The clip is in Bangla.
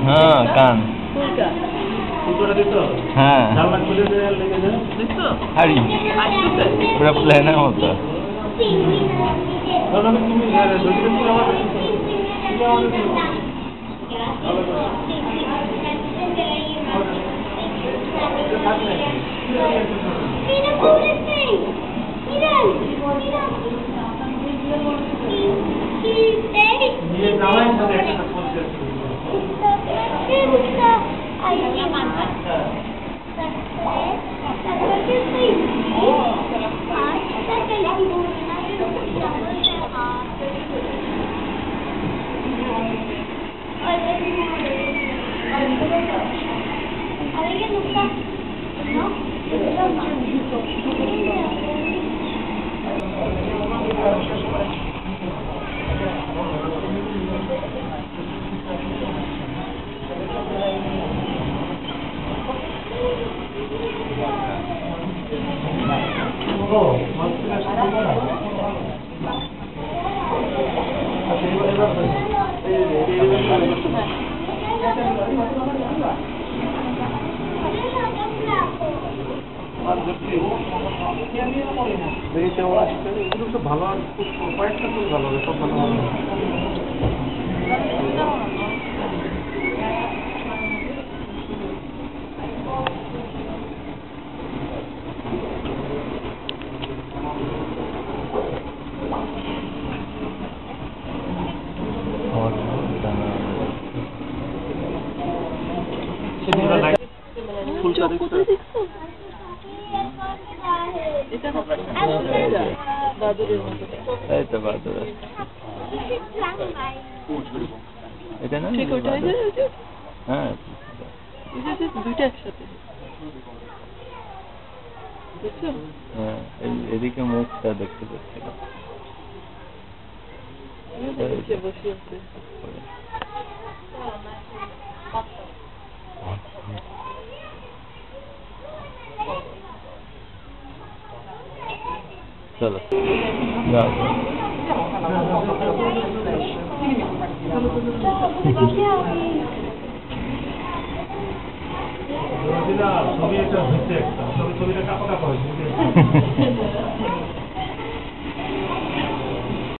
হ্যাঁ কান হ্যাঁ হাড়ি পুরো প্লেনের মতো ভালো কয়েকটা ভালো হবে সব ভালো হবে এটা না হ্যাঁ দুইটা একসাথে হ্যাঁ এদিকে মুখটা দেখতে পাচ্ছিল চলো ছবি একটা হয়েছে একটা ছবিটা কাপা কাপা হয়েছে